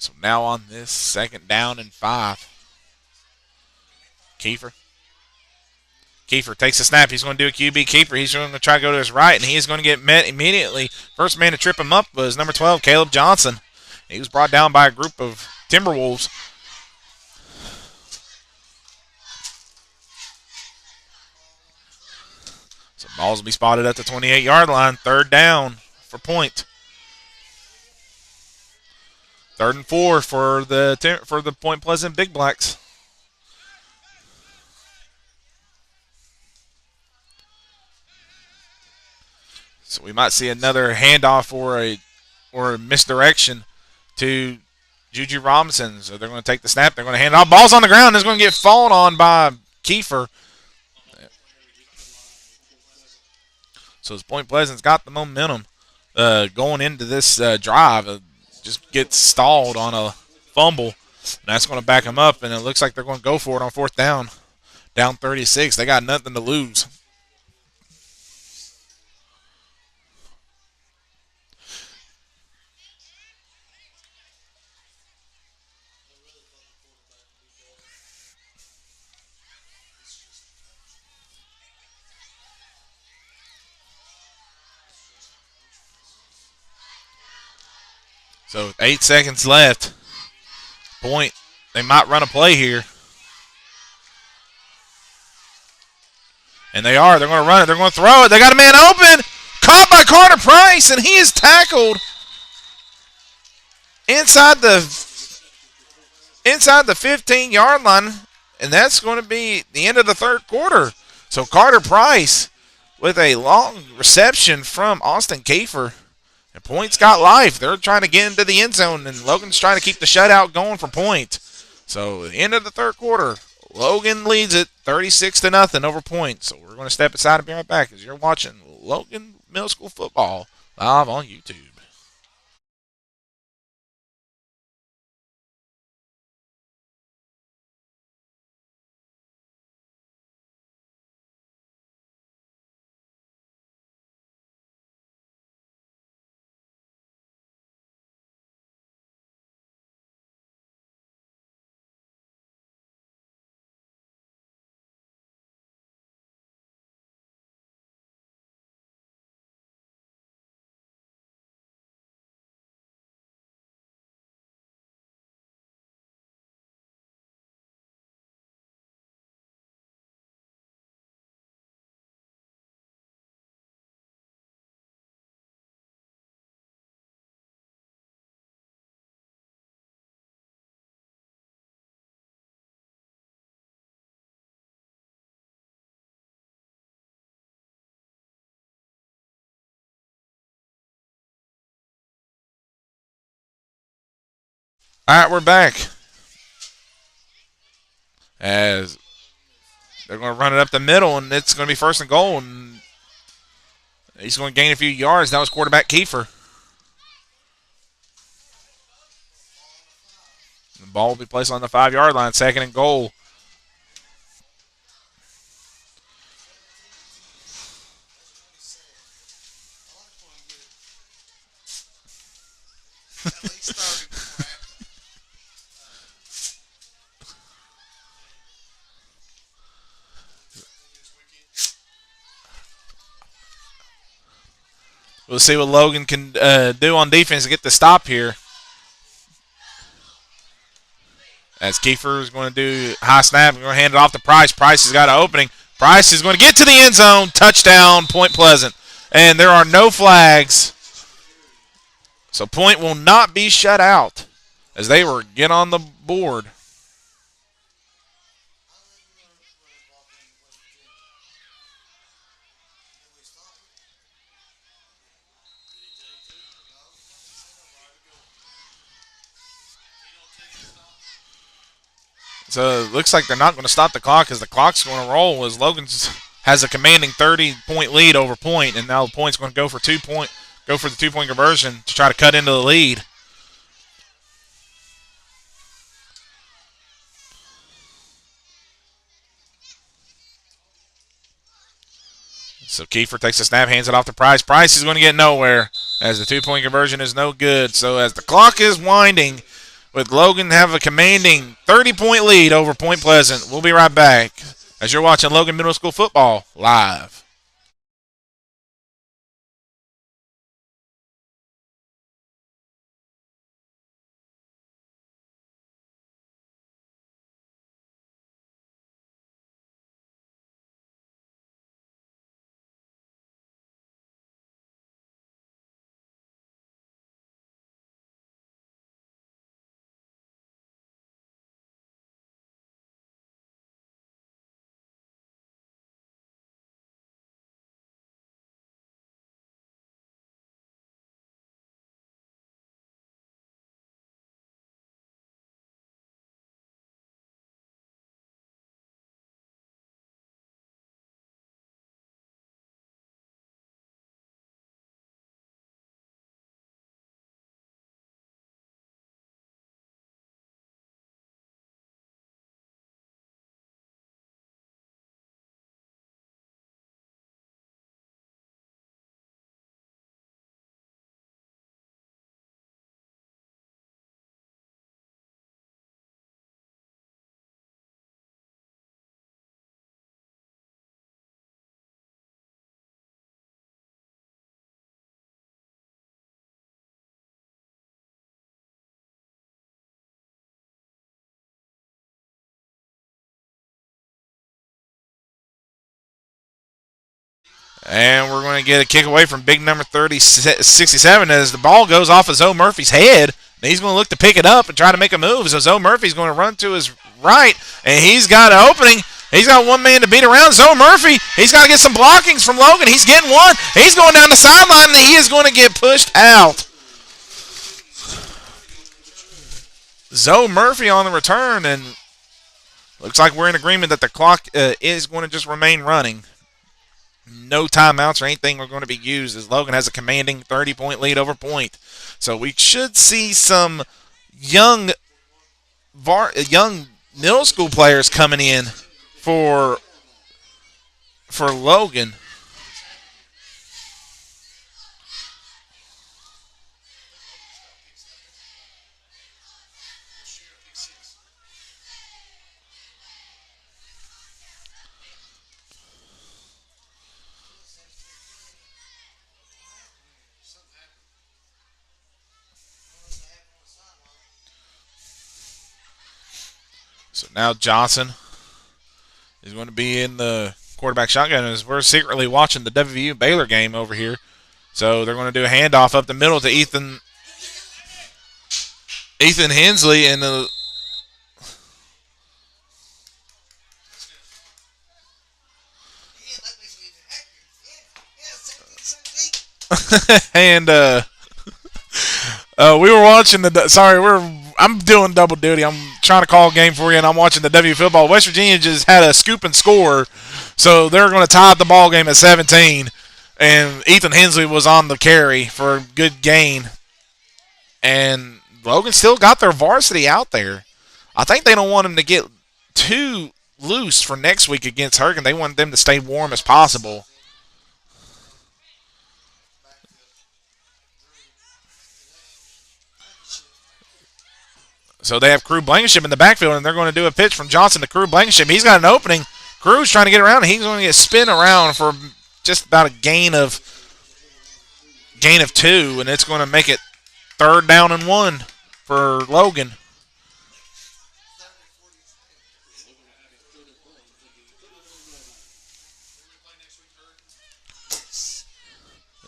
So now on this 2nd down and 5. Kiefer takes a snap. He's going to do a QB keeper. He's going to try to go to his right, and he is going to get met immediately. First man to trip him up was number 12, Caleb Johnson. He was brought down by a group of Timberwolves. So balls will be spotted at the 28-yard line. 3rd down for Point. 3rd and 4 for the Point Pleasant Big Blacks. So we might see another handoff or a misdirection to Juju Robinson. So they're going to take the snap. They're going to hand it off. Ball's on the ground. It's going to get fallen on by Kiefer. So as Point Pleasant's got the momentum going into this drive. Just gets stalled on a fumble. And that's going to back them up. And it looks like they're going to go for it on 4th down. Down 36. They got nothing to lose. So 8 seconds left. Point. They might run a play here. And they are. They're going to run it. They're going to throw it. They got a man open. Caught by Carter Price, and he is tackled inside the 15-yard line, and that's going to be the end of the third quarter. So Carter Price with a long reception from Austin Kiefer. And Point's got life. They're trying to get into the end zone, and Logan's trying to keep the shutout going for Point. So the end of the third quarter, Logan leads it 36-0 over Point. So we're going to step aside and be right back as you're watching Logan Middle School football live on YouTube. All right, we're back. As they're going to run it up the middle, and it's going to be first and goal. And he's going to gain a few yards. That was quarterback Kiefer. The ball will be placed on the 5-yard line, second and goal. We'll see what Logan can do on defense to get the stop here. As Kiefer is going to do high snap, we're going to hand it off to Price. Price has got an opening. Price is going to get to the end zone. Touchdown, Point Pleasant. And there are no flags. So Point will not be shut out as they were get on the board. So it looks like they're not going to stop the clock because the clock's going to roll as Logan has a commanding 30-point lead over Point, and now Point's going to go for the 2-point conversion to try to cut into the lead. So Kiefer takes the snap, hands it off to Price. Price is going to get nowhere as the 2-point conversion is no good. So as the clock is winding, with Logan have a commanding 30-point lead over Point Pleasant. We'll be right back as you're watching Logan Middle School football live. And we're going to get a kick away from big number 67 as the ball goes off of Zoe Murphy's head. And he's going to look to pick it up and try to make a move. So Zoe Murphy's going to run to his right, and he's got an opening. He's got one man to beat around. Zoe Murphy, he's got to get some blockings from Logan. He's getting one. He's going down the sideline, and he is going to get pushed out. Zoe Murphy on the return, and looks like we're in agreement that the clock is going to just remain running. No timeouts or anything are going to be used as Logan has a commanding 30-point lead over Point. So we should see some young middle school players coming in for Logan. So now Johnson is going to be in the quarterback shotgun as we're secretly watching the WVU Baylor game over here. So they're going to do a handoff up the middle to Ethan Hensley and and we were watching I'm doing double duty. I'm trying to call a game for you, and I'm watching the W football. West Virginia just had a scoop and score, so they're going to tie the ball game at 17. And Ethan Hensley was on the carry for a good gain. And Logan still got their varsity out there. I think they don't want him to get too loose for next week against Hurricane. They want them to stay warm as possible. So they have Crew Blankenship in the backfield, and they're going to do a pitch from Johnson to Crew Blankenship. He's got an opening. Crew's trying to get around, and he's going to get spin around for just about a gain of 2, and it's going to make it 3rd down and 1 for Logan.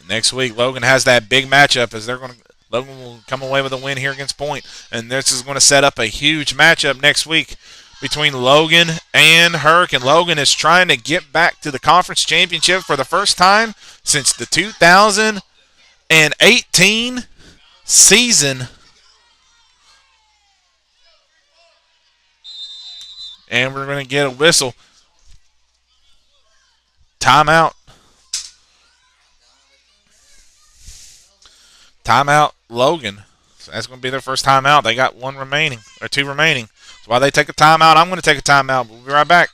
Next week, Logan has that big matchup as Logan will come away with a win here against Point, and this is going to set up a huge matchup next week between Logan and Hurricane. Logan is trying to get back to the conference championship for the first time since the 2018 season. And we're going to get a whistle. Timeout. Timeout, Logan. So that's going to be their first timeout. They got 2 remaining. So while they take a timeout, I'm going to take a timeout. We'll be right back.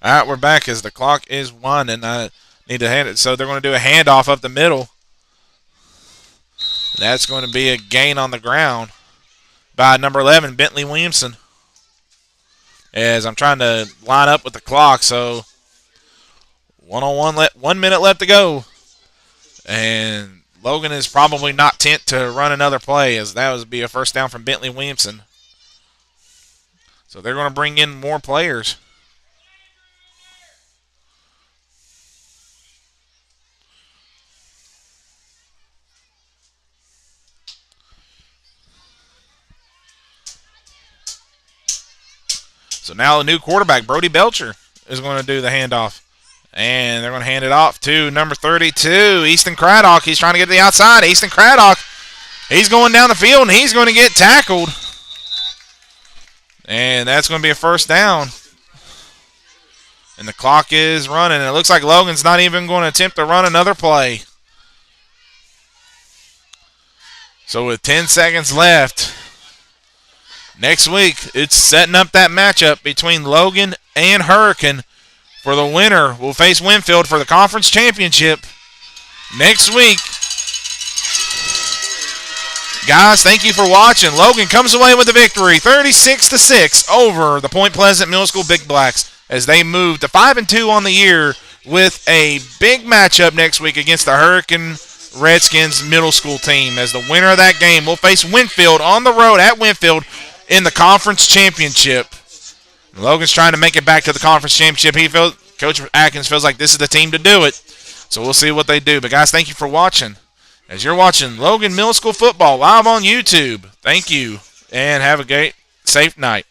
All right, we're back as the clock is winding. I need to hand it. So they're going to do a handoff up the middle. That's going to be a gain on the ground by number 11, Bentley Williamson. As I'm trying to line up with the clock, so 1 minute left to go. And Logan is probably not tent to run another play, as that would be a first down from Bentley Williamson. So they're going to bring in more players. So now the new quarterback, Brody Belcher, is going to do the handoff. And they're going to hand it off to number 32, Easton Craddock. He's trying to get to the outside. Easton Craddock, he's going down the field, and he's going to get tackled. And that's going to be a first down. And the clock is running. It looks like Logan's not even going to attempt to run another play. So with 10 seconds left, next week it's setting up that matchup between Logan and Hurricane. For the winner, will face Winfield for the conference championship next week. Guys, thank you for watching. Logan comes away with the victory, 36-6 over the Point Pleasant Middle School Big Blacks as they move to 5-2 on the year with a big matchup next week against the Hurricane Redskins middle school team. As the winner of that game will face Winfield on the road at Winfield in the conference championship. Logan's trying to make it back to the conference championship. Coach Atkins feels like this is the team to do it. So we'll see what they do. But, guys, thank you for watching. As you're watching Logan Middle School Football live on YouTube, thank you, and have a great, safe night.